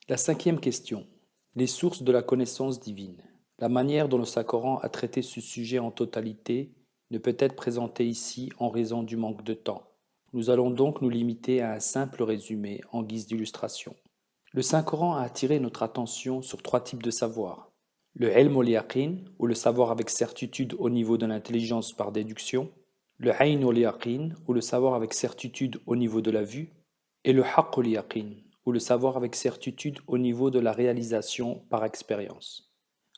La cinquième question. Les sources de la connaissance divine. La manière dont le Saint-Coran a traité ce sujet en totalité ne peut être présentée ici en raison du manque de temps. Nous allons donc nous limiter à un simple résumé en guise d'illustration. Le Saint-Coran a attiré notre attention sur trois types de savoir. Le ilm al-yaqin, ou le savoir avec certitude au niveau de l'intelligence par déduction. Le ayn al-yaqin, ou le savoir avec certitude au niveau de la vue. Et le haqq al-yaqin, ou le savoir avec certitude au niveau de la réalisation par expérience.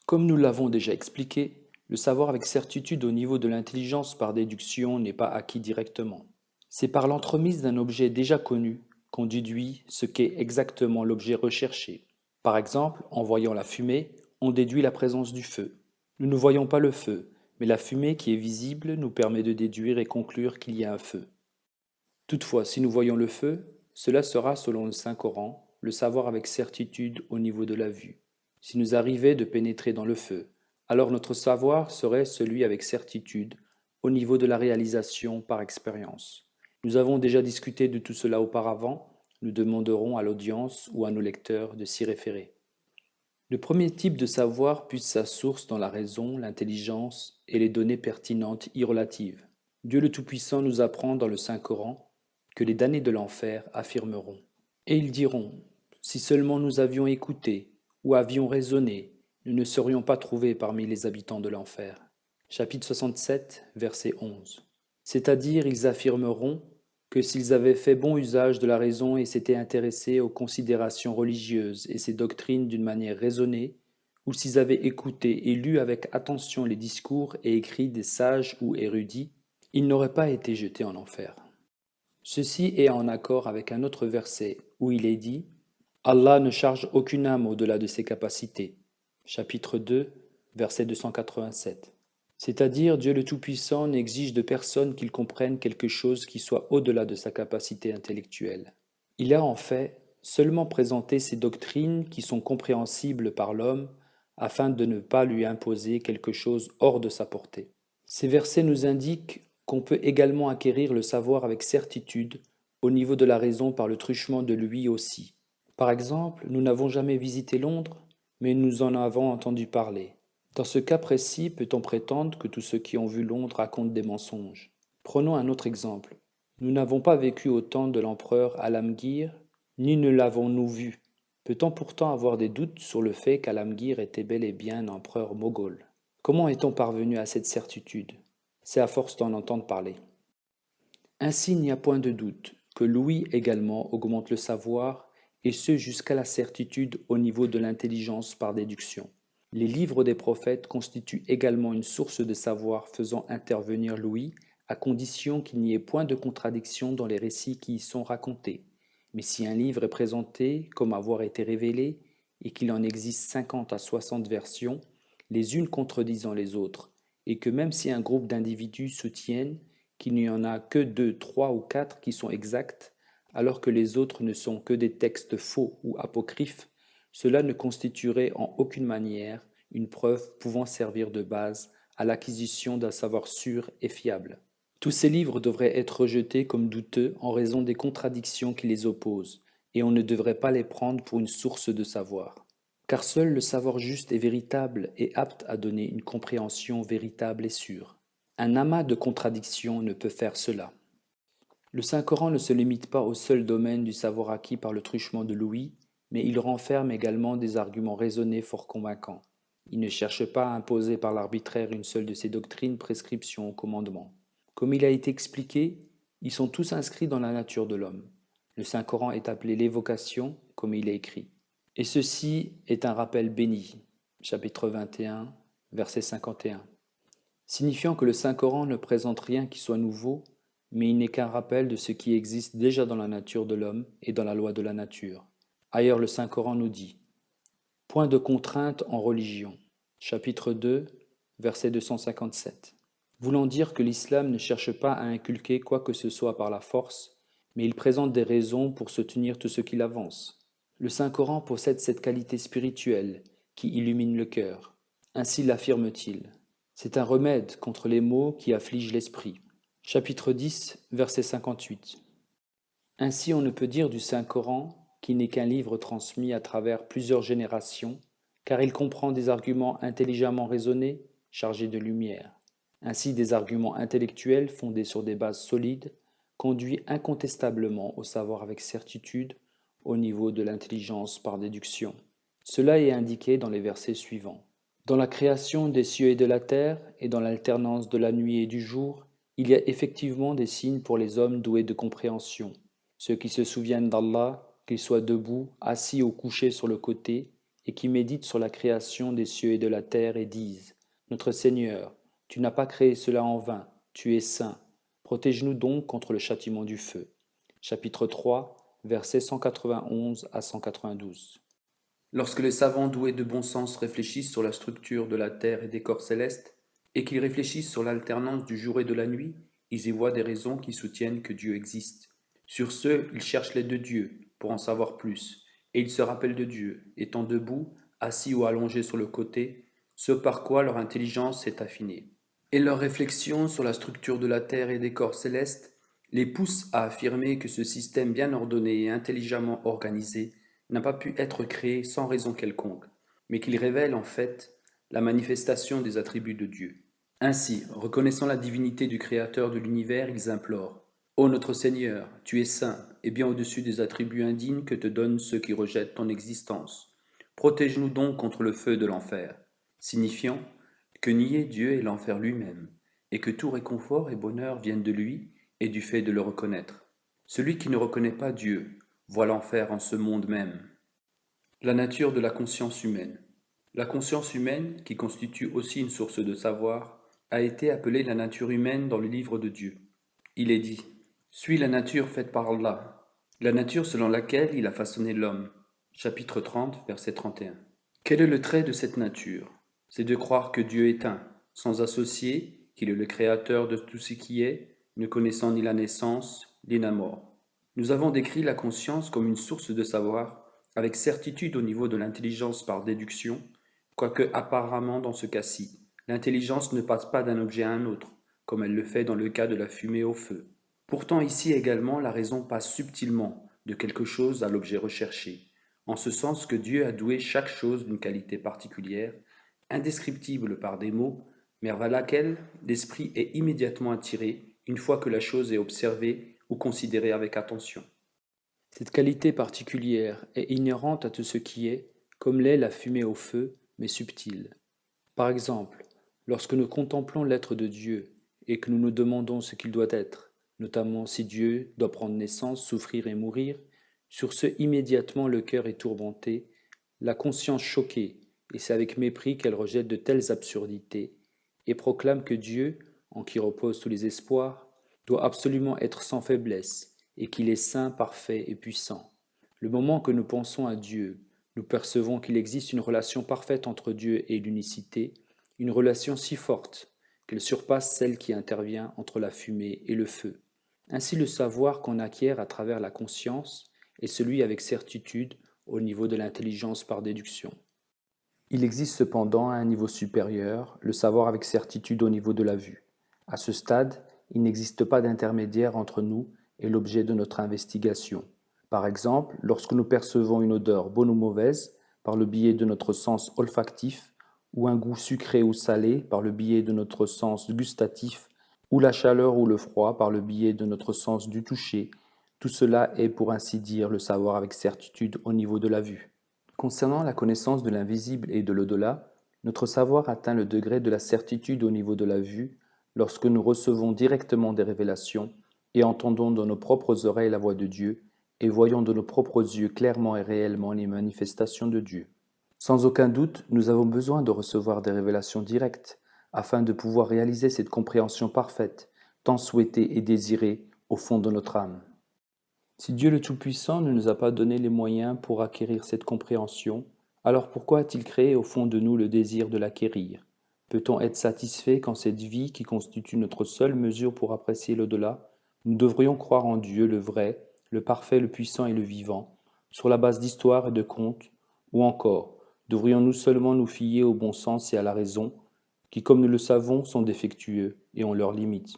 Comme nous l'avons déjà expliqué, le savoir avec certitude au niveau de l'intelligence par déduction n'est pas acquis directement. C'est par l'entremise d'un objet déjà connu qu'on déduit ce qu'est exactement l'objet recherché. Par exemple, en voyant la fumée, on déduit la présence du feu. Nous ne voyons pas le feu, mais la fumée qui est visible nous permet de déduire et conclure qu'il y a un feu. Toutefois, si nous voyons le feu, cela sera, selon le Saint-Coran, le savoir avec certitude au niveau de la vue. Si nous arrivait de pénétrer dans le feu, alors notre savoir serait celui avec certitude au niveau de la réalisation par expérience. Nous avons déjà discuté de tout cela auparavant, nous demanderons à l'audience ou à nos lecteurs de s'y référer. Le premier type de savoir puise sa source dans la raison, l'intelligence et les données pertinentes y relatives. Dieu le Tout-Puissant nous apprend dans le Saint-Coran que les damnés de l'enfer affirmeront. Et ils diront, si seulement nous avions écouté ou avions raisonné, nous ne serions pas trouvés parmi les habitants de l'enfer. Chapitre 67, verset 11. C'est-à-dire, ils affirmeront que s'ils avaient fait bon usage de la raison et s'étaient intéressés aux considérations religieuses et ses doctrines d'une manière raisonnée, ou s'ils avaient écouté et lu avec attention les discours et écrits des sages ou érudits, ils n'auraient pas été jetés en enfer. Ceci est en accord avec un autre verset où il est dit « Allah ne charge aucune âme au-delà de ses capacités » chapitre 2, verset 287. C'est-à-dire Dieu le Tout-Puissant n'exige de personne qu'il comprenne quelque chose qui soit au-delà de sa capacité intellectuelle. Il a en fait seulement présenté ces doctrines qui sont compréhensibles par l'homme afin de ne pas lui imposer quelque chose hors de sa portée. Ces versets nous indiquent qu'on peut également acquérir le savoir avec certitude au niveau de la raison par le truchement de lui aussi. Par exemple, nous n'avons jamais visité Londres, mais nous en avons entendu parler. Dans ce cas précis, peut-on prétendre que tous ceux qui ont vu Londres racontent des mensonges? Prenons un autre exemple. Nous n'avons pas vécu au temps de l'empereur Alamgir, ni ne l'avons-nous vu. Peut-on pourtant avoir des doutes sur le fait qu'Alamgir était bel et bien un empereur moghol? Comment est-on parvenu à cette certitude? C'est à force d'en entendre parler. Ainsi, il n'y a point de doute que l'ouïe également augmente le savoir, et ce jusqu'à la certitude au niveau de l'intelligence par déduction. Les livres des prophètes constituent également une source de savoir faisant intervenir l'ouïe, à condition qu'il n'y ait point de contradiction dans les récits qui y sont racontés. Mais si un livre est présenté comme avoir été révélé, et qu'il en existe 50 à 60 versions, les unes contredisant les autres, et que même si un groupe d'individus soutiennent qu'il n'y en a que 2, 3 ou 4 qui sont exacts, alors que les autres ne sont que des textes faux ou apocryphes, cela ne constituerait en aucune manière une preuve pouvant servir de base à l'acquisition d'un savoir sûr et fiable. Tous ces livres devraient être rejetés comme douteux en raison des contradictions qui les opposent, et on ne devrait pas les prendre pour une source de savoir. Car seul le savoir juste et véritable est apte à donner une compréhension véritable et sûre. Un amas de contradictions ne peut faire cela. Le Saint-Coran ne se limite pas au seul domaine du savoir acquis par le truchement de l'ouïe, mais il renferme également des arguments raisonnés fort convaincants. Il ne cherche pas à imposer par l'arbitraire une seule de ses doctrines, prescriptions ou commandements. Comme il a été expliqué, ils sont tous inscrits dans la nature de l'homme. Le Saint-Coran est appelé l'évocation, comme il est écrit. Et ceci est un rappel béni, chapitre 21, verset 51, signifiant que le Saint-Coran ne présente rien qui soit nouveau, mais il n'est qu'un rappel de ce qui existe déjà dans la nature de l'homme et dans la loi de la nature. Ailleurs, le Saint-Coran nous dit « Point de contrainte en religion » chapitre 2, verset 257, voulant dire que l'islam ne cherche pas à inculquer quoi que ce soit par la force, mais il présente des raisons pour soutenir tout ce qu'il avance. Le Saint-Coran possède cette qualité spirituelle qui illumine le cœur. Ainsi l'affirme-t-il. C'est un remède contre les maux qui affligent l'esprit. Chapitre 10, verset 58. Ainsi on ne peut dire du Saint-Coran qui n'est qu'un livre transmis à travers plusieurs générations, car il comprend des arguments intelligemment raisonnés, chargés de lumière. Ainsi, des arguments intellectuels fondés sur des bases solides conduit incontestablement au savoir avec certitude au niveau de l'intelligence par déduction. Cela est indiqué dans les versets suivants. Dans la création des cieux et de la terre, et dans l'alternance de la nuit et du jour, il y a effectivement des signes pour les hommes doués de compréhension, ceux qui se souviennent d'Allah, qu'ils soient debout, assis ou couchés sur le côté, et qui méditent sur la création des cieux et de la terre et disent « Notre Seigneur, tu n'as pas créé cela en vain, tu es saint. Protège-nous donc contre le châtiment du feu. » Chapitre 3, versets 191 à 192. Lorsque les savants doués de bon sens réfléchissent sur la structure de la terre et des corps célestes, et qu'ils réfléchissent sur l'alternance du jour et de la nuit, ils y voient des raisons qui soutiennent que Dieu existe. Sur ce, ils cherchent l'aide de Dieu pour en savoir plus, et ils se rappellent de Dieu, étant debout, assis ou allongés sur le côté, ce par quoi leur intelligence s'est affinée. Et leurs réflexions sur la structure de la terre et des corps célestes les poussent à affirmer que ce système bien ordonné et intelligemment organisé n'a pas pu être créé sans raison quelconque, mais qu'il révèle en fait la manifestation des attributs de Dieu. Ainsi, reconnaissant la divinité du Créateur de l'univers, ils implorent « Ô notre Seigneur, tu es saint, et bien au-dessus des attributs indignes que te donnent ceux qui rejettent ton existence. Protège-nous donc contre le feu de l'enfer. » Signifiant que nier Dieu est l'enfer lui-même, et que tout réconfort et bonheur viennent de lui et du fait de le reconnaître. Celui qui ne reconnaît pas Dieu voit l'enfer en ce monde même. La nature de la conscience humaine. La conscience humaine, qui constitue aussi une source de savoir, a été appelée la nature humaine dans le livre de Dieu. Il est dit « Suis la nature faite par Allah, la nature selon laquelle il a façonné l'homme. » Chapitre 30, verset 31. Quel est le trait de cette nature? C'est de croire que Dieu est un, sans associer, qu'il est le créateur de tout ce qui est, ne connaissant ni la naissance, ni la mort. Nous avons décrit la conscience comme une source de savoir, avec certitude au niveau de l'intelligence par déduction, quoique apparemment dans ce cas-ci, l'intelligence ne passe pas d'un objet à un autre, comme elle le fait dans le cas de la fumée au feu. Pourtant ici également la raison passe subtilement de quelque chose à l'objet recherché, en ce sens que Dieu a doué chaque chose d'une qualité particulière, indescriptible par des mots, mais vers laquelle l'esprit est immédiatement attiré une fois que la chose est observée ou considérée avec attention. Cette qualité particulière est inhérente à tout ce qui est, comme l'est la fumée au feu, mais subtile. Par exemple, lorsque nous contemplons l'être de Dieu et que nous nous demandons ce qu'il doit être, notamment si Dieu doit prendre naissance, souffrir et mourir, sur ce immédiatement le cœur est tourmenté, la conscience choquée, et c'est avec mépris qu'elle rejette de telles absurdités, et proclame que Dieu, en qui reposent tous les espoirs, doit absolument être sans faiblesse, et qu'il est saint, parfait et puissant. Le moment que nous pensons à Dieu, nous percevons qu'il existe une relation parfaite entre Dieu et l'unicité, une relation si forte qu'elle surpasse celle qui intervient entre la fumée et le feu. Ainsi le savoir qu'on acquiert à travers la conscience est celui avec certitude au niveau de l'intelligence par déduction. Il existe cependant à un niveau supérieur le savoir avec certitude au niveau de la vue. À ce stade, il n'existe pas d'intermédiaire entre nous et l'objet de notre investigation. Par exemple, lorsque nous percevons une odeur bonne ou mauvaise par le biais de notre sens olfactif, ou un goût sucré ou salé par le biais de notre sens gustatif, ou la chaleur ou le froid par le biais de notre sens du toucher, tout cela est pour ainsi dire le savoir avec certitude au niveau de la vue. Concernant la connaissance de l'invisible et de l'au-delà, notre savoir atteint le degré de la certitude au niveau de la vue lorsque nous recevons directement des révélations et entendons de nos propres oreilles la voix de Dieu et voyons de nos propres yeux clairement et réellement les manifestations de Dieu. Sans aucun doute, nous avons besoin de recevoir des révélations directes afin de pouvoir réaliser cette compréhension parfaite, tant souhaitée et désirée au fond de notre âme. Si Dieu le Tout-Puissant ne nous a pas donné les moyens pour acquérir cette compréhension, alors pourquoi a-t-il créé au fond de nous le désir de l'acquérir? Peut-on être satisfait qu'en cette vie qui constitue notre seule mesure pour apprécier l'au-delà, nous devrions croire en Dieu le vrai, le parfait, le puissant et le vivant, sur la base d'histoires et de contes, ou encore, devrions-nous seulement nous fier au bon sens et à la raison, qui, comme nous le savons, sont défectueux et ont leurs limites?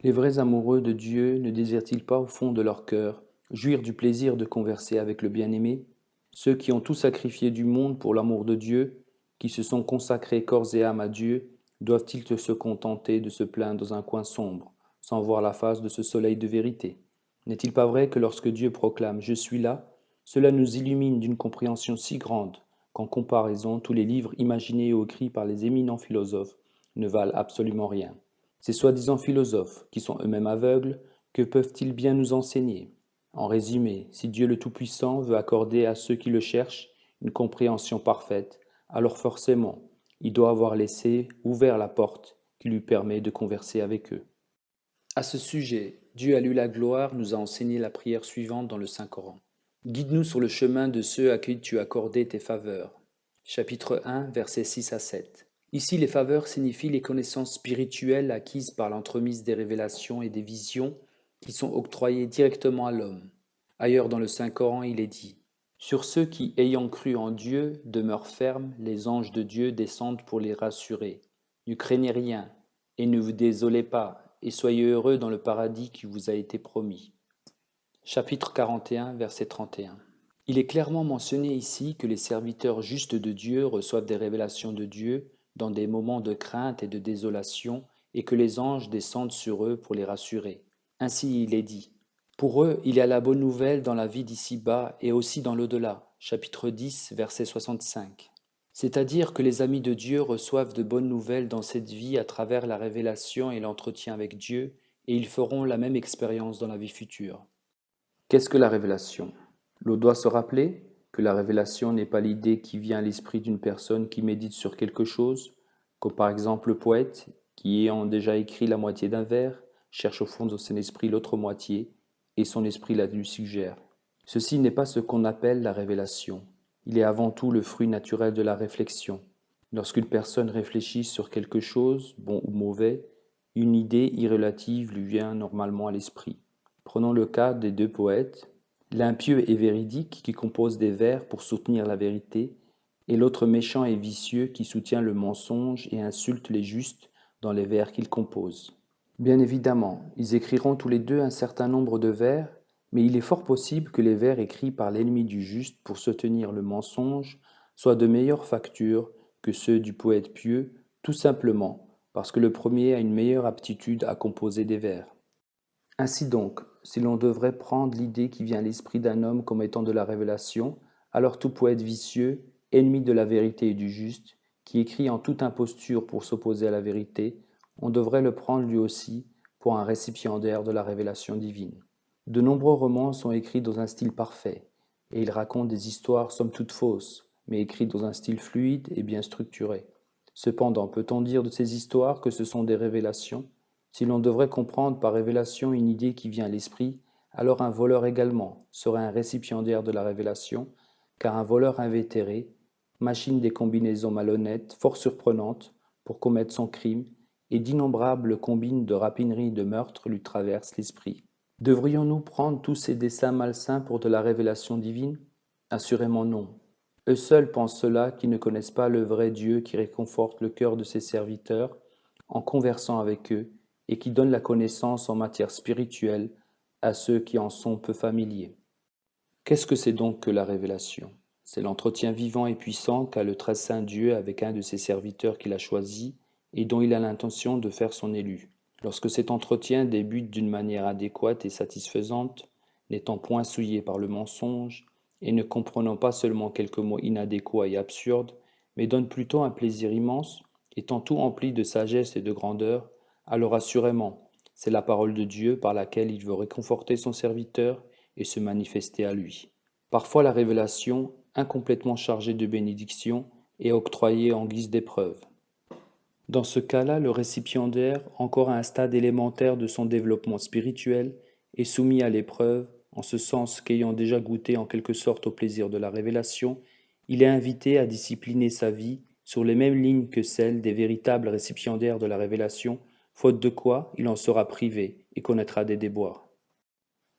Les vrais amoureux de Dieu ne désirent-ils pas au fond de leur cœur jouir du plaisir de converser avec le bien-aimé, ceux qui ont tout sacrifié du monde pour l'amour de Dieu, qui se sont consacrés corps et âme à Dieu, doivent-ils se contenter de se plaindre dans un coin sombre, sans voir la face de ce soleil de vérité? N'est-il pas vrai que lorsque Dieu proclame « Je suis là », cela nous illumine d'une compréhension si grande qu'en comparaison, tous les livres imaginés ou écrits par les éminents philosophes ne valent absolument rien. Ces soi-disant philosophes, qui sont eux-mêmes aveugles, que peuvent-ils bien nous enseigner? En résumé, si Dieu le Tout-Puissant veut accorder à ceux qui le cherchent une compréhension parfaite, alors forcément, il doit avoir laissé ouvert la porte qui lui permet de converser avec eux. À ce sujet, Dieu à lui la gloire nous a enseigné la prière suivante dans le Saint-Coran. Guide-nous sur le chemin de ceux à qui tu as accordé tes faveurs. Chapitre 1, versets 6 à 7. Ici, les faveurs signifient les connaissances spirituelles acquises par l'entremise des révélations et des visions qui sont octroyées directement à l'homme. Ailleurs dans le Saint-Coran, il est dit « Sur ceux qui, ayant cru en Dieu, demeurent fermes, les anges de Dieu descendent pour les rassurer. Ne craignez rien, et ne vous désolez pas, et soyez heureux dans le paradis qui vous a été promis. » Chapitre 41, verset 31. Il est clairement mentionné ici que les serviteurs justes de Dieu reçoivent des révélations de Dieu dans des moments de crainte et de désolation, et que les anges descendent sur eux pour les rassurer. Ainsi il est dit. Pour eux, il y a la bonne nouvelle dans la vie d'ici-bas et aussi dans l'au-delà. Chapitre 10, verset 65. C'est-à-dire que les amis de Dieu reçoivent de bonnes nouvelles dans cette vie à travers la révélation et l'entretien avec Dieu, et ils feront la même expérience dans la vie future. Qu'est-ce que la révélation? L'on doit se rappeler que la révélation n'est pas l'idée qui vient à l'esprit d'une personne qui médite sur quelque chose, comme par exemple le poète qui, ayant déjà écrit la moitié d'un vers, cherche au fond de son esprit l'autre moitié, et son esprit la lui suggère. Ceci n'est pas ce qu'on appelle la révélation. Il est avant tout le fruit naturel de la réflexion. Lorsqu'une personne réfléchit sur quelque chose, bon ou mauvais, une idée irrélative lui vient normalement à l'esprit. Prenons le cas des deux poètes, l'impieux et véridique qui compose des vers pour soutenir la vérité, et l'autre méchant et vicieux qui soutient le mensonge et insulte les justes dans les vers qu'ils composent. Bien évidemment, ils écriront tous les deux un certain nombre de vers, mais il est fort possible que les vers écrits par l'ennemi du juste pour soutenir le mensonge soient de meilleure facture que ceux du poète pieux, tout simplement parce que le premier a une meilleure aptitude à composer des vers. Ainsi donc, si l'on devrait prendre l'idée qui vient à l'esprit d'un homme comme étant de la révélation, alors tout poète vicieux, ennemi de la vérité et du juste, qui écrit en toute imposture pour s'opposer à la vérité, on devrait le prendre lui aussi pour un récipiendaire de la révélation divine. De nombreux romans sont écrits dans un style parfait, et ils racontent des histoires somme toute fausses, mais écrites dans un style fluide et bien structuré. Cependant, peut-on dire de ces histoires que ce sont des révélations? Si l'on devrait comprendre par révélation une idée qui vient à l'esprit, alors un voleur également serait un récipiendaire de la révélation, car un voleur invétéré machine des combinaisons malhonnêtes, fort surprenantes, pour commettre son crime, et d'innombrables combines de rapinerie et de meurtre lui traversent l'esprit. Devrions-nous prendre tous ces desseins malsains pour de la révélation divine? Assurément non. Eux seuls pensent cela qui ne connaissent pas le vrai Dieu qui réconforte le cœur de ses serviteurs en conversant avec eux et qui donne la connaissance en matière spirituelle à ceux qui en sont peu familiers. Qu'est-ce que c'est donc que la révélation? C'est l'entretien vivant et puissant qu'a le très saint Dieu avec un de ses serviteurs qu'il a choisi et dont il a l'intention de faire son élu. Lorsque cet entretien débute d'une manière adéquate et satisfaisante, n'étant point souillé par le mensonge, et ne comprenant pas seulement quelques mots inadéquats et absurdes, mais donne plutôt un plaisir immense, étant tout empli de sagesse et de grandeur, alors assurément, c'est la parole de Dieu par laquelle il veut réconforter son serviteur et se manifester à lui. Parfois la révélation, incomplètement chargée de bénédictions, est octroyée en guise d'épreuve. Dans ce cas-là, le récipiendaire, encore à un stade élémentaire de son développement spirituel, est soumis à l'épreuve, en ce sens qu'ayant déjà goûté en quelque sorte au plaisir de la révélation, il est invité à discipliner sa vie sur les mêmes lignes que celles des véritables récipiendaires de la révélation, faute de quoi il en sera privé et connaîtra des déboires.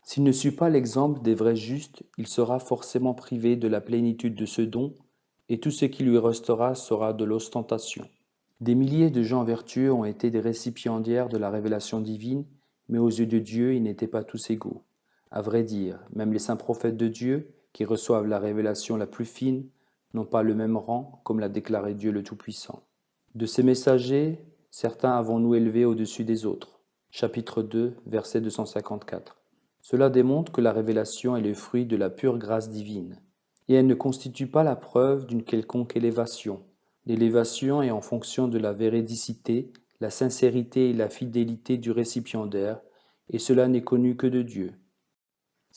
S'il ne suit pas l'exemple des vrais justes, il sera forcément privé de la plénitude de ce don, et tout ce qui lui restera sera de l'ostentation. Des milliers de gens vertueux ont été des récipiendaires de la révélation divine, mais aux yeux de Dieu, ils n'étaient pas tous égaux. À vrai dire, même les saints prophètes de Dieu, qui reçoivent la révélation la plus fine, n'ont pas le même rang, comme l'a déclaré Dieu le Tout-Puissant. De ces messagers, certains avons-nous élevés au-dessus des autres. Chapitre 2, verset 254. Cela démontre que la révélation est le fruit de la pure grâce divine, et elle ne constitue pas la preuve d'une quelconque élévation. L'élévation est en fonction de la véridicité, la sincérité et la fidélité du récipiendaire, et cela n'est connu que de Dieu.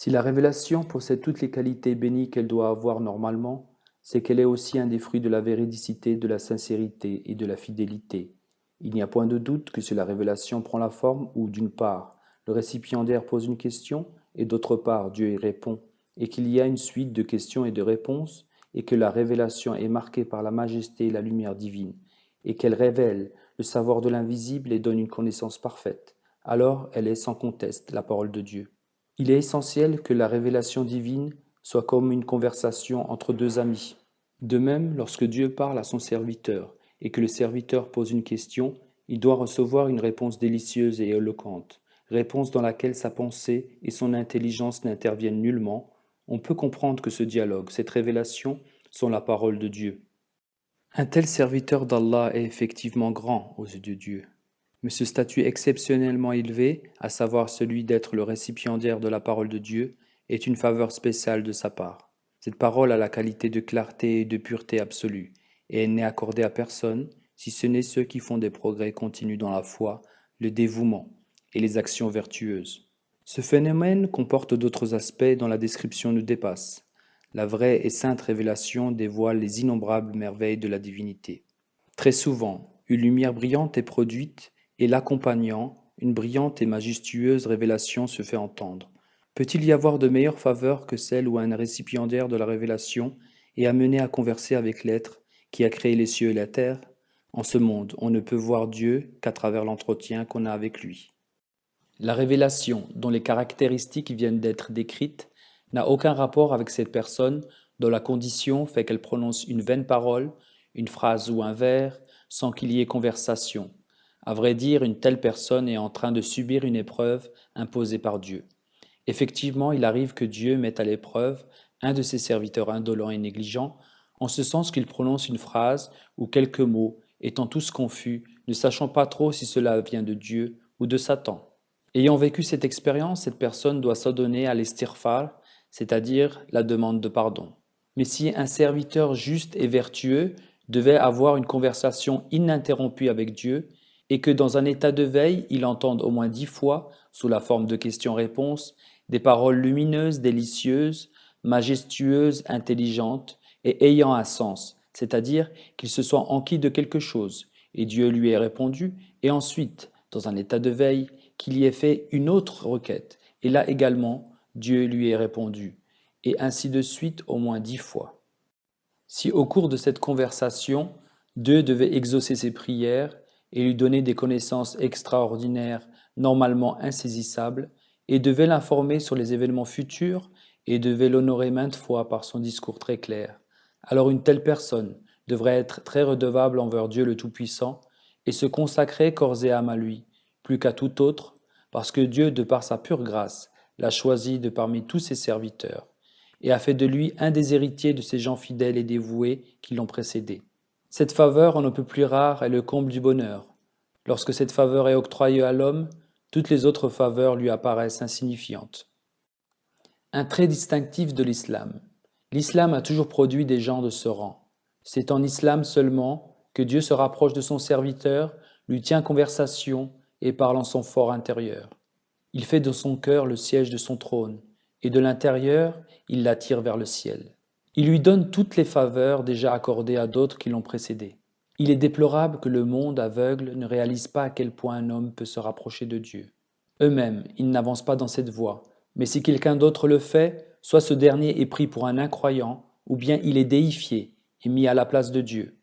Si la révélation possède toutes les qualités bénies qu'elle doit avoir normalement, c'est qu'elle est aussi un des fruits de la véridicité, de la sincérité et de la fidélité. Il n'y a point de doute que si la révélation prend la forme où, d'une part, le récipiendaire pose une question, et d'autre part, Dieu y répond, et qu'il y a une suite de questions et de réponses, et que la révélation est marquée par la majesté et la lumière divine, et qu'elle révèle le savoir de l'invisible et donne une connaissance parfaite, alors elle est sans conteste la parole de Dieu. Il est essentiel que la révélation divine soit comme une conversation entre deux amis. De même, lorsque Dieu parle à son serviteur et que le serviteur pose une question, il doit recevoir une réponse délicieuse et éloquente, réponse dans laquelle sa pensée et son intelligence n'interviennent nullement. On peut comprendre que ce dialogue, cette révélation, sont la parole de Dieu. Un tel serviteur d'Allah est effectivement grand aux yeux de Dieu. Mais ce statut exceptionnellement élevé, à savoir celui d'être le récipiendaire de la parole de Dieu, est une faveur spéciale de sa part. Cette parole a la qualité de clarté et de pureté absolue, et elle n'est accordée à personne, si ce n'est ceux qui font des progrès continus dans la foi, le dévouement et les actions vertueuses. Ce phénomène comporte d'autres aspects dont la description nous dépasse. La vraie et sainte révélation dévoile les innombrables merveilles de la divinité. Très souvent, une lumière brillante est produite et l'accompagnant, une brillante et majestueuse révélation se fait entendre. Peut-il y avoir de meilleure faveur que celle où un récipiendaire de la révélation est amené à converser avec l'être qui a créé les cieux et la terre? En ce monde, on ne peut voir Dieu qu'à travers l'entretien qu'on a avec lui. La révélation, dont les caractéristiques viennent d'être décrites, n'a aucun rapport avec cette personne dont la condition fait qu'elle prononce une vaine parole, une phrase ou un vers, sans qu'il y ait conversation. À vrai dire, une telle personne est en train de subir une épreuve imposée par Dieu. Effectivement, il arrive que Dieu mette à l'épreuve un de ses serviteurs indolents et négligents, en ce sens qu'il prononce une phrase ou quelques mots, étant tous confus, ne sachant pas trop si cela vient de Dieu ou de Satan. Ayant vécu cette expérience, cette personne doit s'adonner à l'estirfar, c'est-à-dire la demande de pardon. Mais si un serviteur juste et vertueux devait avoir une conversation ininterrompue avec Dieu, et que dans un état de veille, il entende au moins 10 fois, sous la forme de questions-réponses, des paroles lumineuses, délicieuses, majestueuses, intelligentes, et ayant un sens, c'est-à-dire qu'il se soit enquis de quelque chose, et Dieu lui ait répondu, et ensuite, dans un état de veille, qu'il y ait fait une autre requête, et là également, Dieu lui ait répondu, et ainsi de suite au moins 10 fois. Si au cours de cette conversation, Dieu devait exaucer ses prières et lui donner des connaissances extraordinaires, normalement insaisissables, et devait l'informer sur les événements futurs et devait l'honorer maintes fois par son discours très clair, alors une telle personne devrait être très redevable envers Dieu le Tout-Puissant et se consacrer corps et âme à lui, plus qu'à tout autre, parce que Dieu, de par sa pure grâce, l'a choisi de parmi tous ses serviteurs, et a fait de lui un des héritiers de ces gens fidèles et dévoués qui l'ont précédé. Cette faveur, on ne peut plus rare, est le comble du bonheur. Lorsque cette faveur est octroyée à l'homme, toutes les autres faveurs lui apparaissent insignifiantes. Un trait distinctif de l'islam. L'islam a toujours produit des gens de ce rang. C'est en islam seulement que Dieu se rapproche de son serviteur, lui tient conversation et parle en son fort intérieur. Il fait de son cœur le siège de son trône, et de l'intérieur, il l'attire vers le ciel. Il lui donne toutes les faveurs déjà accordées à d'autres qui l'ont précédé. Il est déplorable que le monde aveugle ne réalise pas à quel point un homme peut se rapprocher de Dieu. Eux-mêmes, ils n'avancent pas dans cette voie, mais si quelqu'un d'autre le fait, soit ce dernier est pris pour un incroyant, ou bien il est déifié et mis à la place de Dieu.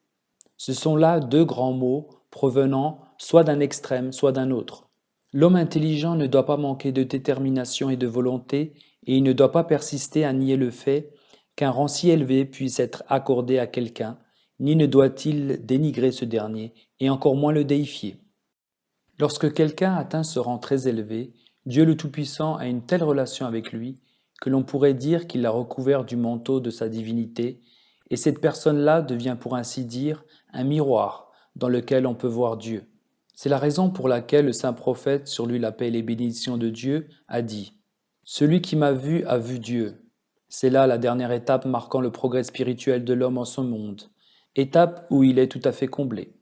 Ce sont là deux grands mots provenant soit d'un extrême, soit d'un autre. L'homme intelligent ne doit pas manquer de détermination et de volonté, et il ne doit pas persister à nier le fait qu'un rang si élevé puisse être accordé à quelqu'un, ni ne doit-il dénigrer ce dernier, et encore moins le déifier. Lorsque quelqu'un atteint ce rang très élevé, Dieu le Tout-Puissant a une telle relation avec lui que l'on pourrait dire qu'il l'a recouvert du manteau de sa divinité, et cette personne-là devient pour ainsi dire un miroir dans lequel on peut voir Dieu. C'est la raison pour laquelle le saint prophète, sur lui la paix et les bénédictions de Dieu, a dit « Celui qui m'a vu a vu Dieu ». C'est là la dernière étape marquant le progrès spirituel de l'homme en ce monde, étape où il est tout à fait comblé.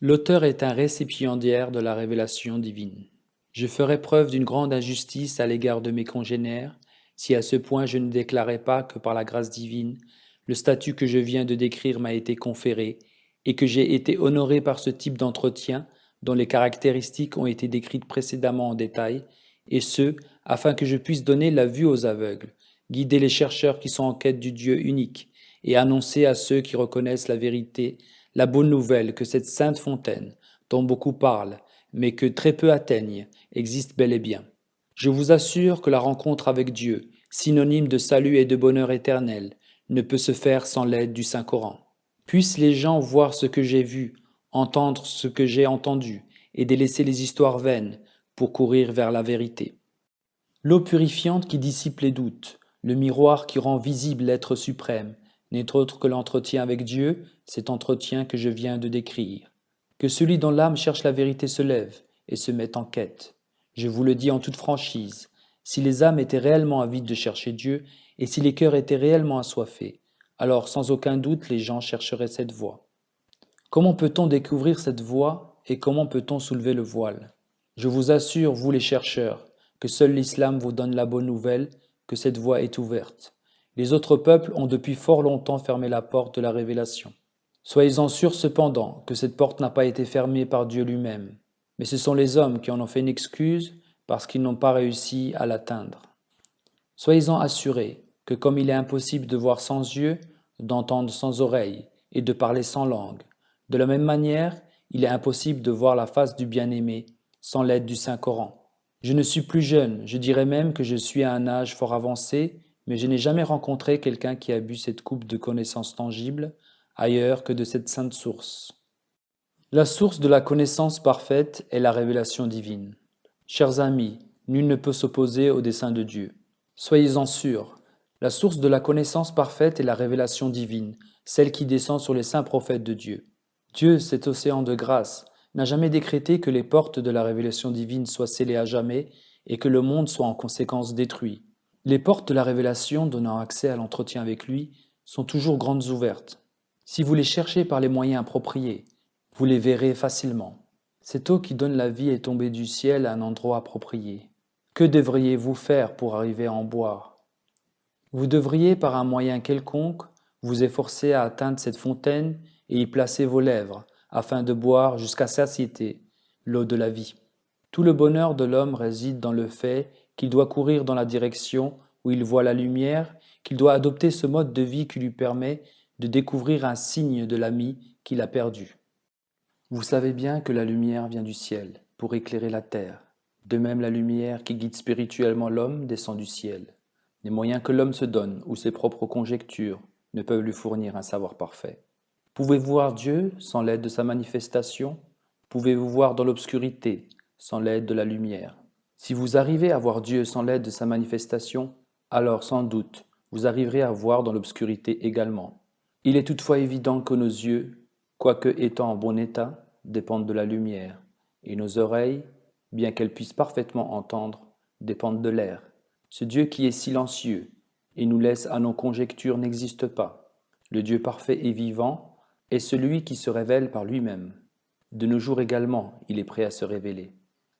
L'auteur est un récipiendaire de la révélation divine. Je ferais preuve d'une grande injustice à l'égard de mes congénères si à ce point je ne déclarais pas que par la grâce divine, le statut que je viens de décrire m'a été conféré et que j'ai été honoré par ce type d'entretien dont les caractéristiques ont été décrites précédemment en détail, et ce, afin que je puisse donner la vue aux aveugles, guider les chercheurs qui sont en quête du Dieu unique, et annoncer à ceux qui reconnaissent la vérité la bonne nouvelle que cette sainte fontaine, dont beaucoup parlent, mais que très peu atteignent, existe bel et bien. Je vous assure que la rencontre avec Dieu, synonyme de salut et de bonheur éternel, ne peut se faire sans l'aide du Saint-Coran. Puissent les gens voir ce que j'ai vu, entendre ce que j'ai entendu, et délaisser les histoires vaines pour courir vers la vérité. L'eau purifiante qui dissipe les doutes, le miroir qui rend visible l'être suprême, n'est autre que l'entretien avec Dieu, cet entretien que je viens de décrire. Que celui dont l'âme cherche la vérité se lève et se mette en quête. Je vous le dis en toute franchise, si les âmes étaient réellement avides de chercher Dieu, et si les cœurs étaient réellement assoiffés, alors sans aucun doute les gens chercheraient cette voie. Comment peut-on découvrir cette voie et comment peut-on soulever le voile? Je vous assure, vous les chercheurs, que seul l'islam vous donne la bonne nouvelle, que cette voie est ouverte. Les autres peuples ont depuis fort longtemps fermé la porte de la révélation. Soyez-en sûrs cependant que cette porte n'a pas été fermée par Dieu lui-même, mais ce sont les hommes qui en ont fait une excuse parce qu'ils n'ont pas réussi à l'atteindre. Soyez-en assurés que comme il est impossible de voir sans yeux, d'entendre sans oreille et de parler sans langue, de la même manière, il est impossible de voir la face du bien-aimé sans l'aide du Saint-Coran. Je ne suis plus jeune, je dirais même que je suis à un âge fort avancé, mais je n'ai jamais rencontré quelqu'un qui a bu cette coupe de connaissances tangibles ailleurs que de cette sainte source. La source de la connaissance parfaite est la révélation divine. Chers amis, nul ne peut s'opposer au dessein de Dieu. Soyez-en sûrs, la source de la connaissance parfaite est la révélation divine, celle qui descend sur les saints prophètes de Dieu. Dieu, cet océan de grâce, n'a jamais décrété que les portes de la révélation divine soient scellées à jamais et que le monde soit en conséquence détruit. Les portes de la révélation donnant accès à l'entretien avec lui sont toujours grandes ouvertes. Si vous les cherchez par les moyens appropriés, vous les verrez facilement. Cette eau qui donne la vie est tombée du ciel à un endroit approprié. Que devriez-vous faire pour arriver à en boire? Vous devriez, par un moyen quelconque, vous efforcer à atteindre cette fontaine et y placer vos lèvres, afin de boire jusqu'à satiété l'eau de la vie. Tout le bonheur de l'homme réside dans le fait qu'il doit courir dans la direction où il voit la lumière, qu'il doit adopter ce mode de vie qui lui permet de découvrir un signe de l'ami qu'il a perdu. Vous savez bien que la lumière vient du ciel pour éclairer la terre. De même, la lumière qui guide spirituellement l'homme descend du ciel. Les moyens que l'homme se donne ou ses propres conjectures ne peuvent lui fournir un savoir parfait. Pouvez-vous voir Dieu sans l'aide de sa manifestation? Pouvez-vous voir dans l'obscurité sans l'aide de la lumière? Si vous arrivez à voir Dieu sans l'aide de sa manifestation, alors sans doute vous arriverez à voir dans l'obscurité également. Il est toutefois évident que nos yeux, quoique étant en bon état, dépendent de la lumière, et nos oreilles, bien qu'elles puissent parfaitement entendre, dépendent de l'air. Ce Dieu qui est silencieux et nous laisse à nos conjectures n'existe pas. Le Dieu parfait et vivant est celui qui se révèle par lui-même. De nos jours également, il est prêt à se révéler.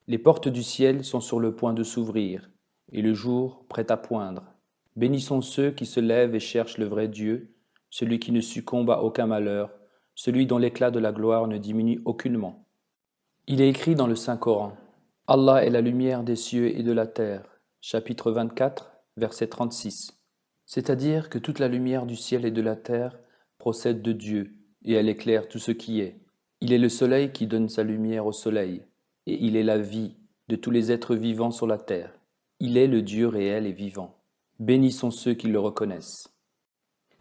Les portes du ciel sont sur le point de s'ouvrir, et le jour prêt à poindre. Bénissons ceux qui se lèvent et cherchent le vrai Dieu, celui qui ne succombe à aucun malheur, celui dont l'éclat de la gloire ne diminue aucunement. Il est écrit dans le Saint-Coran, « Allah est la lumière des cieux et de la terre », chapitre 24, verset 36. C'est-à-dire que toute la lumière du ciel et de la terre procède de Dieu, et elle éclaire tout ce qui est. Il est le soleil qui donne sa lumière au soleil, et il est la vie de tous les êtres vivants sur la terre. Il est le Dieu réel et vivant. Bénis sont ceux qui le reconnaissent.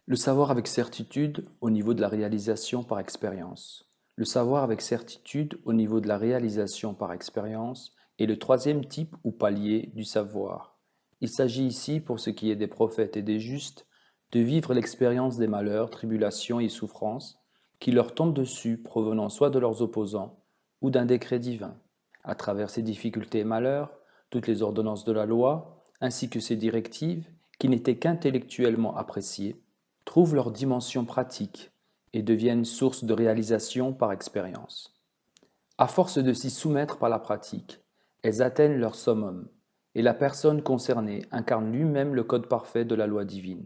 Le savoir avec certitude au niveau de la réalisation par expérience. Le savoir avec certitude au niveau de la réalisation par expérience est le troisième type ou palier du savoir. Il s'agit ici, pour ce qui est des prophètes et des justes, de vivre l'expérience des malheurs, tribulations et souffrances qui leur tombent dessus provenant soit de leurs opposants ou d'un décret divin. À travers ces difficultés et malheurs, toutes les ordonnances de la loi, ainsi que ces directives, qui n'étaient qu'intellectuellement appréciées, trouvent leur dimension pratique et deviennent source de réalisation par expérience. À force de s'y soumettre par la pratique, elles atteignent leur summum, et la personne concernée incarne lui-même le code parfait de la loi divine.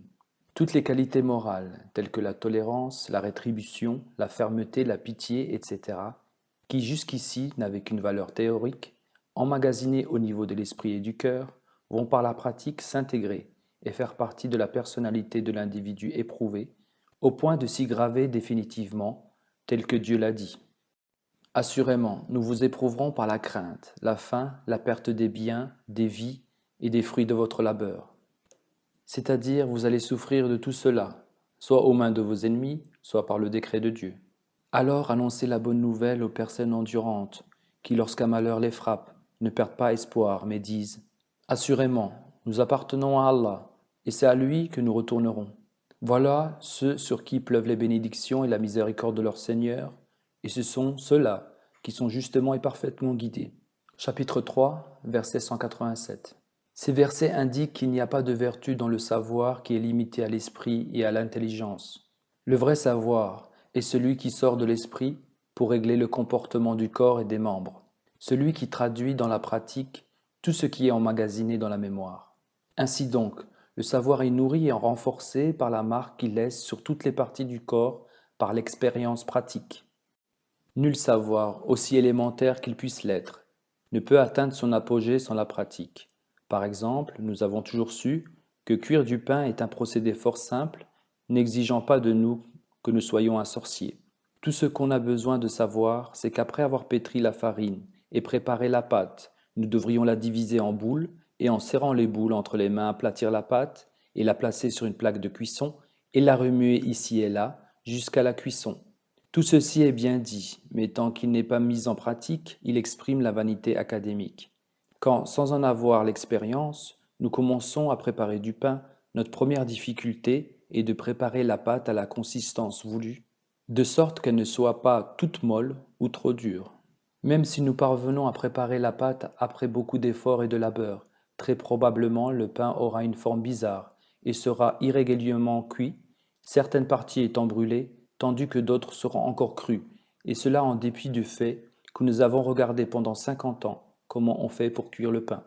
Toutes les qualités morales, telles que la tolérance, la rétribution, la fermeté, la pitié, etc., qui jusqu'ici n'avaient qu'une valeur théorique, emmagasinées au niveau de l'esprit et du cœur, vont par la pratique s'intégrer et faire partie de la personnalité de l'individu éprouvé, au point de s'y graver définitivement, tel que Dieu l'a dit. Assurément, nous vous éprouverons par la crainte, la faim, la perte des biens, des vies et des fruits de votre labeur. C'est-à-dire, vous allez souffrir de tout cela, soit aux mains de vos ennemis, soit par le décret de Dieu. Alors annoncez la bonne nouvelle aux personnes endurantes, qui, lorsqu'un malheur les frappe, ne perdent pas espoir, mais disent « Assurément, nous appartenons à Allah, et c'est à lui que nous retournerons. » Voilà ceux sur qui pleuvent les bénédictions et la miséricorde de leur Seigneur, et ce sont ceux-là qui sont justement et parfaitement guidés. Chapitre 3, verset 187. Ces versets indiquent qu'il n'y a pas de vertu dans le savoir qui est limité à l'esprit et à l'intelligence. Le vrai savoir est celui qui sort de l'esprit pour régler le comportement du corps et des membres, celui qui traduit dans la pratique tout ce qui est emmagasiné dans la mémoire. Ainsi donc, le savoir est nourri et renforcé par la marque qu'il laisse sur toutes les parties du corps par l'expérience pratique. Nul savoir, aussi élémentaire qu'il puisse l'être, ne peut atteindre son apogée sans la pratique. Par exemple, nous avons toujours su que cuire du pain est un procédé fort simple, n'exigeant pas de nous que nous soyons un sorcier. Tout ce qu'on a besoin de savoir, c'est qu'après avoir pétri la farine et préparé la pâte, nous devrions la diviser en boules et en serrant les boules entre les mains aplatir la pâte et la placer sur une plaque de cuisson et la remuer ici et là jusqu'à la cuisson. Tout ceci est bien dit, mais tant qu'il n'est pas mis en pratique, il exprime la vanité académique. Quand, sans en avoir l'expérience, nous commençons à préparer du pain, notre première difficulté est de préparer la pâte à la consistance voulue, de sorte qu'elle ne soit pas toute molle ou trop dure. Même si nous parvenons à préparer la pâte après beaucoup d'efforts et de labeur, très probablement le pain aura une forme bizarre et sera irrégulièrement cuit, certaines parties étant brûlées, tandis que d'autres seront encore crues, et cela en dépit du fait que nous avons regardé pendant 50 ans comment on fait pour cuire le pain.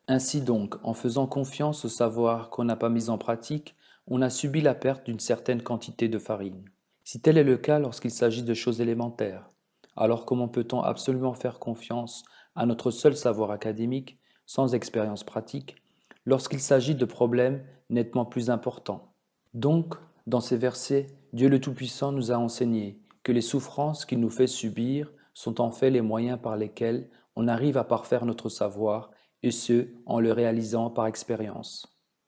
Ainsi donc, en faisant confiance au savoir qu'on n'a pas mis en pratique, on a subi la perte d'une certaine quantité de farine. Si tel est le cas lorsqu'il s'agit de choses élémentaires, alors comment peut-on absolument faire confiance à notre seul savoir académique, sans expérience pratique, lorsqu'il s'agit de problèmes nettement plus importants? Donc, dans ces versets, Dieu le Tout-Puissant nous a enseigné que les souffrances qu'il nous fait subir sont en fait les moyens par lesquels on arrive à parfaire notre savoir, et ce, en le réalisant par expérience.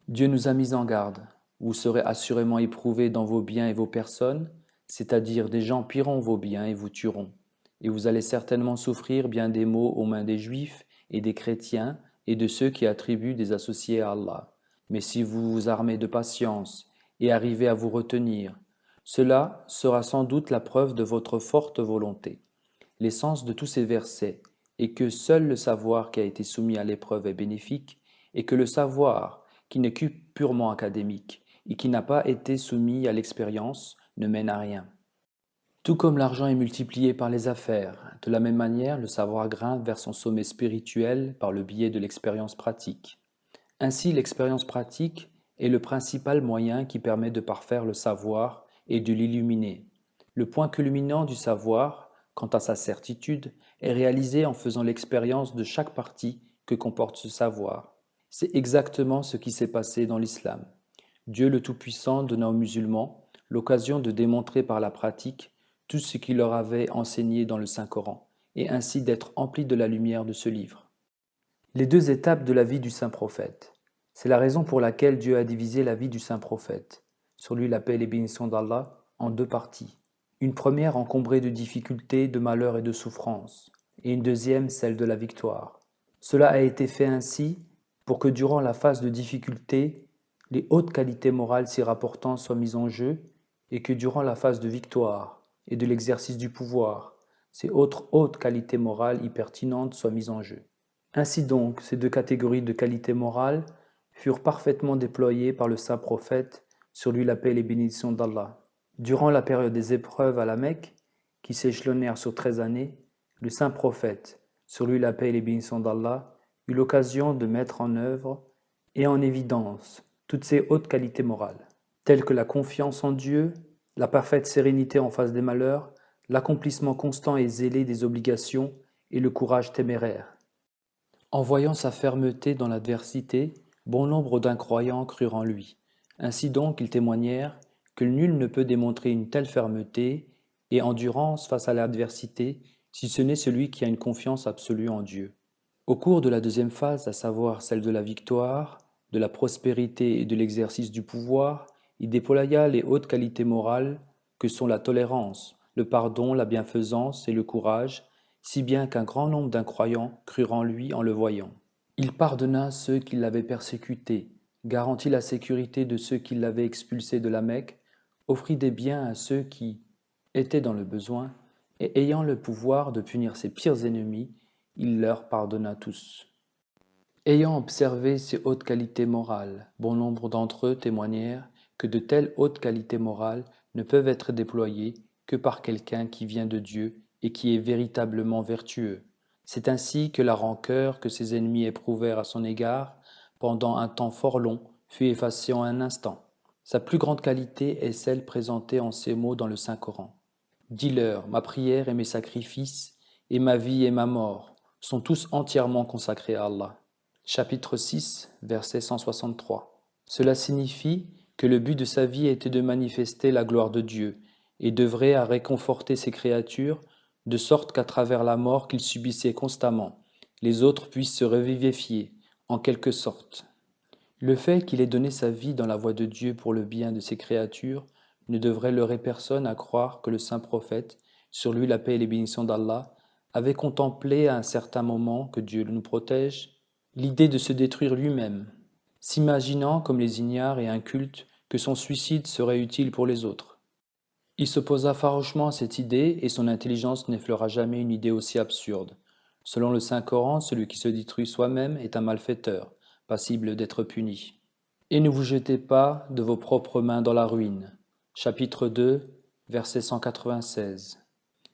Dieu nous a mis en garde. Vous serez assurément éprouvés dans vos biens et vos personnes, c'est-à-dire des gens pilleront vos biens et vous tueront. Et vous allez certainement souffrir bien des maux aux mains des Juifs et des chrétiens et de ceux qui attribuent des associés à Allah. Mais si vous vous armez de patience et arrivez à vous retenir, cela sera sans doute la preuve de votre forte volonté. L'essence de tous ces versets est que seul le savoir qui a été soumis à l'épreuve est bénéfique et que le savoir qui n'est que purement académique et qui n'a pas été soumis à l'expérience ne mène à rien. Tout comme l'argent est multiplié par les affaires, de la même manière le savoir grimpe vers son sommet spirituel par le biais de l'expérience pratique. Ainsi, l'expérience pratique est le principal moyen qui permet de parfaire le savoir et de l'illuminer. Le point culminant du savoir, quant à sa certitude, est réalisé en faisant l'expérience de chaque partie que comporte ce savoir. C'est exactement ce qui s'est passé dans l'islam. Dieu le Tout-Puissant donna aux musulmans l'occasion de démontrer par la pratique tout ce qu'il leur avait enseigné dans le Saint-Coran, et ainsi d'être emplis de la lumière de ce livre. Les deux étapes de la vie du saint prophète. C'est la raison pour laquelle Dieu a divisé la vie du saint prophète, sur lui la paix et les bénédictions d'Allah, en deux parties. Une première encombrée de difficultés, de malheurs et de souffrances, et une deuxième celle de la victoire. Cela a été fait ainsi pour que durant la phase de difficulté, les hautes qualités morales s'y rapportant soient mises en jeu et que durant la phase de victoire et de l'exercice du pouvoir, ces autres hautes qualités morales y pertinentes soient mises en jeu. Ainsi donc, ces deux catégories de qualités morales furent parfaitement déployées par le saint prophète, sur lui la paix et les bénédictions d'Allah. Durant la période des épreuves à la Mecque, qui s'échelonnèrent sur 13 années, le saint prophète, sur lui la paix et les bénédictions d'Allah, eut l'occasion de mettre en œuvre et en évidence toutes ces hautes qualités morales, telles que la confiance en Dieu, la parfaite sérénité en face des malheurs, l'accomplissement constant et zélé des obligations et le courage téméraire. En voyant sa fermeté dans l'adversité, bon nombre d'incroyants crurent en lui. Ainsi donc ils témoignèrent que nul ne peut démontrer une telle fermeté et endurance face à l'adversité, si ce n'est celui qui a une confiance absolue en Dieu. Au cours de la deuxième phase, à savoir celle de la victoire, de la prospérité et de l'exercice du pouvoir, il déploya les hautes qualités morales que sont la tolérance, le pardon, la bienfaisance et le courage, si bien qu'un grand nombre d'incroyants crurent en lui en le voyant. Il pardonna ceux qui l'avaient persécuté, garantit la sécurité de ceux qui l'avaient expulsé de la Mecque, offrit des biens à ceux qui étaient dans le besoin, et ayant le pouvoir de punir ses pires ennemis, il leur pardonna tous. Ayant observé ces hautes qualités morales, bon nombre d'entre eux témoignèrent que de telles hautes qualités morales ne peuvent être déployées que par quelqu'un qui vient de Dieu et qui est véritablement vertueux. C'est ainsi que la rancœur que ses ennemis éprouvèrent à son égard pendant un temps fort long fut effacée en un instant. Sa plus grande qualité est celle présentée en ces mots dans le Saint-Coran. Dis-leur, ma prière et mes sacrifices, et ma vie et ma mort, sont tous entièrement consacrés à Allah. Chapitre 6, verset 163. Cela signifie que le but de sa vie était de manifester la gloire de Dieu et d'œuvrer à réconforter ses créatures, de sorte qu'à travers la mort qu'il subissait constamment, les autres puissent se revivifier, en quelque sorte. Le fait qu'il ait donné sa vie dans la voie de Dieu pour le bien de ses créatures ne devrait leurrer personne à croire que le saint prophète, sur lui la paix et les bénédictions d'Allah, avait contemplé à un certain moment, que Dieu nous protège, l'idée de se détruire lui-même, s'imaginant comme les ignares et incultes que son suicide serait utile pour les autres. Il s'opposa farouchement à cette idée et son intelligence n'effleura jamais une idée aussi absurde. Selon le Saint-Coran, celui qui se détruit soi-même est un malfaiteur, passible d'être puni. Et ne vous jetez pas de vos propres mains dans la ruine. Chapitre 2, verset 196.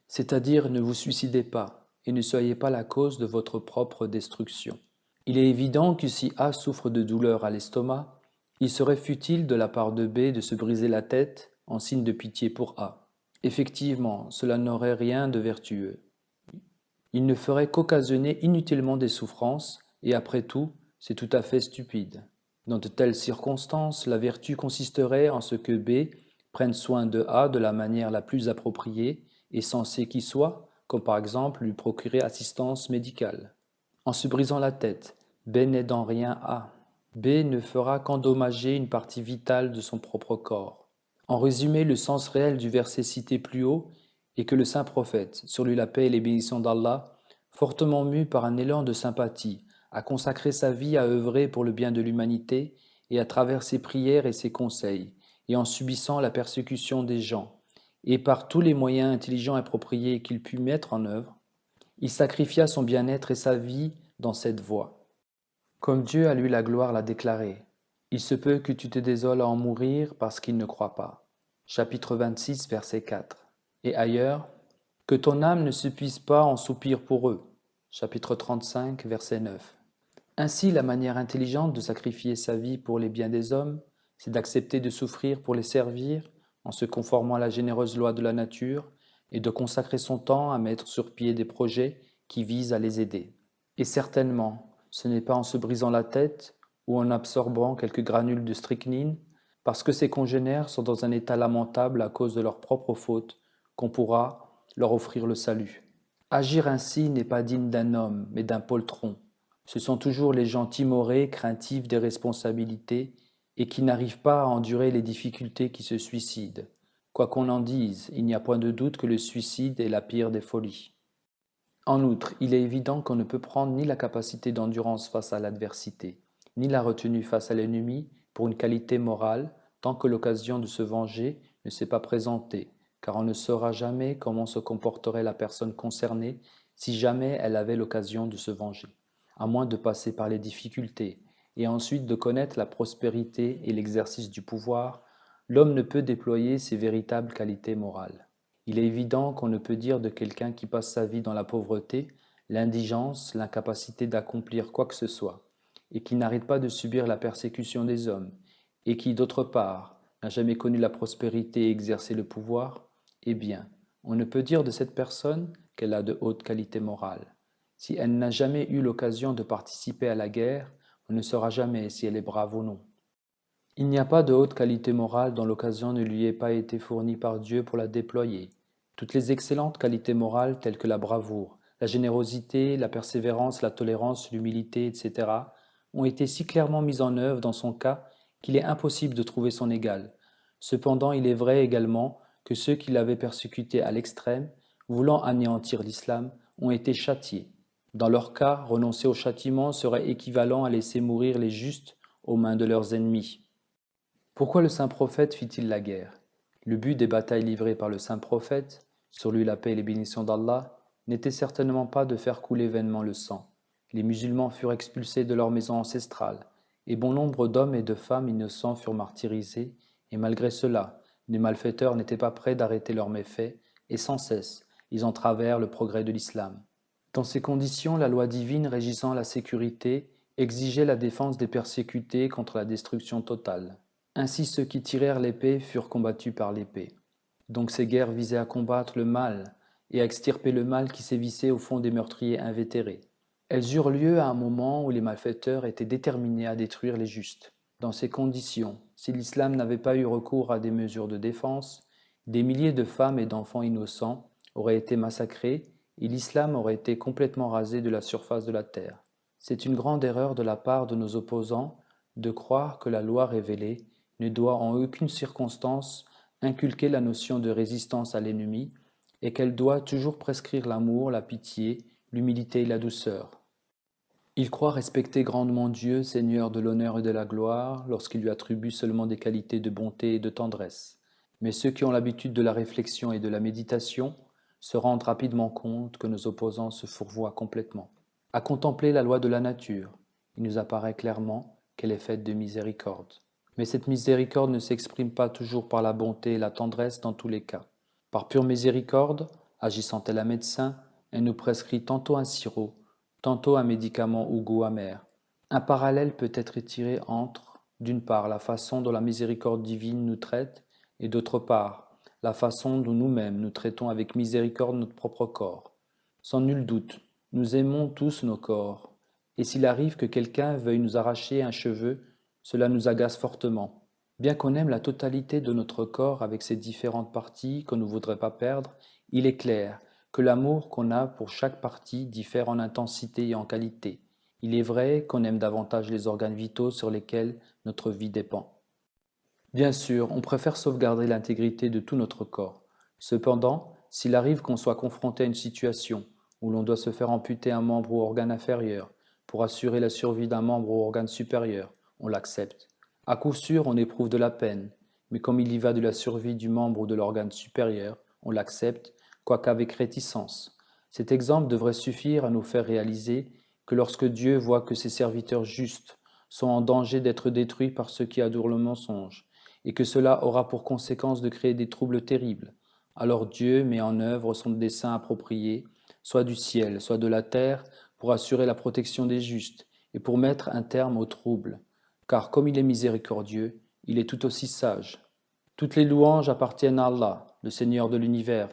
C'est-à-dire ne vous suicidez pas et ne soyez pas la cause de votre propre destruction. Il est évident que si A souffre de douleur à l'estomac, il serait futile de la part de B de se briser la tête en signe de pitié pour A. Effectivement, cela n'aurait rien de vertueux. Il ne ferait qu'occasionner inutilement des souffrances, et après tout, c'est tout à fait stupide. Dans de telles circonstances, la vertu consisterait en ce que B prenne soin de A de la manière la plus appropriée et sensée qui soit, comme par exemple lui procurer assistance médicale. En se brisant la tête, B n'aidant rien A. B ne fera qu'endommager une partie vitale de son propre corps. En résumé, le sens réel du verset cité plus haut est que le saint prophète, sur lui la paix et les bénédictions d'Allah, fortement mu par un élan de sympathie, a consacré sa vie à œuvrer pour le bien de l'humanité et à travers ses prières et ses conseils, et en subissant la persécution des gens, et par tous les moyens intelligents et appropriés qu'il put mettre en œuvre, il sacrifia son bien-être et sa vie dans cette voie. Comme Dieu à lui la gloire l'a déclaré, il se peut que tu te désoles à en mourir parce qu'ils ne croient pas. Chapitre 26, verset 4. Et ailleurs, que ton âme ne se puise pas en soupir pour eux. Chapitre 35, verset 9. Ainsi, la manière intelligente de sacrifier sa vie pour les biens des hommes, c'est d'accepter de souffrir pour les servir en se conformant à la généreuse loi de la nature et de consacrer son temps à mettre sur pied des projets qui visent à les aider. Et certainement, ce n'est pas en se brisant la tête ou en absorbant quelques granules de strychnine, parce que ses congénères sont dans un état lamentable à cause de leurs propres fautes, qu'on pourra leur offrir le salut. Agir ainsi n'est pas digne d'un homme, mais d'un poltron. Ce sont toujours les gens timorés, craintifs des responsabilités, et qui n'arrivent pas à endurer les difficultés qui se suicident. Quoi qu'on en dise, il n'y a point de doute que le suicide est la pire des folies. En outre, il est évident qu'on ne peut prendre ni la capacité d'endurance face à l'adversité, ni la retenue face à l'ennemi pour une qualité morale tant que l'occasion de se venger ne s'est pas présentée, car on ne saura jamais comment se comporterait la personne concernée si jamais elle avait l'occasion de se venger, à moins de passer par les difficultés et ensuite de connaître la prospérité et l'exercice du pouvoir. L'homme ne peut déployer ses véritables qualités morales. Il est évident qu'on ne peut dire de quelqu'un qui passe sa vie dans la pauvreté, l'indigence, l'incapacité d'accomplir quoi que ce soit, et qui n'arrête pas de subir la persécution des hommes, et qui, d'autre part, n'a jamais connu la prospérité et exercé le pouvoir, eh bien, on ne peut dire de cette personne qu'elle a de hautes qualités morales. Si elle n'a jamais eu l'occasion de participer à la guerre, on ne saura jamais si elle est brave ou non. Il n'y a pas de haute qualité morale dont l'occasion ne lui ait pas été fournie par Dieu pour la déployer. Toutes les excellentes qualités morales telles que la bravoure, la générosité, la persévérance, la tolérance, l'humilité, etc., ont été si clairement mises en œuvre dans son cas qu'il est impossible de trouver son égal. Cependant, il est vrai également que ceux qui l'avaient persécuté à l'extrême, voulant anéantir l'islam, ont été châtiés. Dans leur cas, renoncer au châtiment serait équivalent à laisser mourir les justes aux mains de leurs ennemis. Pourquoi le saint prophète fit-il la guerre? Le but des batailles livrées par le saint prophète, sur lui la paix et les bénédictions d'Allah, n'était certainement pas de faire couler vainement le sang. Les musulmans furent expulsés de leur maison ancestrale, et bon nombre d'hommes et de femmes innocents furent martyrisés, et malgré cela, les malfaiteurs n'étaient pas prêts d'arrêter leurs méfaits, et sans cesse, ils entravèrent le progrès de l'islam. Dans ces conditions, la loi divine régissant la sécurité exigeait la défense des persécutés contre la destruction totale. Ainsi ceux qui tirèrent l'épée furent combattus par l'épée. Donc ces guerres visaient à combattre le mal et à extirper le mal qui sévissait au fond des meurtriers invétérés. Elles eurent lieu à un moment où les malfaiteurs étaient déterminés à détruire les justes. Dans ces conditions, si l'islam n'avait pas eu recours à des mesures de défense, des milliers de femmes et d'enfants innocents auraient été massacrés et l'islam aurait été complètement rasé de la surface de la terre. C'est une grande erreur de la part de nos opposants de croire que la loi révélée ne doit en aucune circonstance inculquer la notion de résistance à l'ennemi et qu'elle doit toujours prescrire l'amour, la pitié, l'humilité et la douceur. Il croit respecter grandement Dieu, Seigneur de l'honneur et de la gloire, lorsqu'il lui attribue seulement des qualités de bonté et de tendresse. Mais ceux qui ont l'habitude de la réflexion et de la méditation se rendent rapidement compte que nos opposants se fourvoient complètement. À contempler la loi de la nature, il nous apparaît clairement qu'elle est faite de miséricorde. Mais cette miséricorde ne s'exprime pas toujours par la bonté et la tendresse dans tous les cas. Par pure miséricorde, agissant-elle à médecin, elle nous prescrit tantôt un sirop, tantôt un médicament au goût amer. Un parallèle peut être tiré entre, d'une part, la façon dont la miséricorde divine nous traite, et d'autre part, la façon dont nous-mêmes nous traitons avec miséricorde notre propre corps. Sans nul doute, nous aimons tous nos corps, et s'il arrive que quelqu'un veuille nous arracher un cheveu, cela nous agace fortement. Bien qu'on aime la totalité de notre corps avec ses différentes parties qu'on ne voudrait pas perdre, il est clair que l'amour qu'on a pour chaque partie diffère en intensité et en qualité. Il est vrai qu'on aime davantage les organes vitaux sur lesquels notre vie dépend. Bien sûr, on préfère sauvegarder l'intégrité de tout notre corps. Cependant, s'il arrive qu'on soit confronté à une situation où l'on doit se faire amputer un membre ou organe inférieur pour assurer la survie d'un membre ou organe supérieur, on l'accepte. À coup sûr, on éprouve de la peine, mais comme il y va de la survie du membre ou de l'organe supérieur, on l'accepte, quoique avec réticence. Cet exemple devrait suffire à nous faire réaliser que lorsque Dieu voit que ses serviteurs justes sont en danger d'être détruits par ceux qui adorent le mensonge, et que cela aura pour conséquence de créer des troubles terribles, alors Dieu met en œuvre son dessein approprié, soit du ciel, soit de la terre, pour assurer la protection des justes et pour mettre un terme aux troubles. Car comme il est miséricordieux, il est tout aussi sage. Toutes les louanges appartiennent à Allah, le Seigneur de l'univers.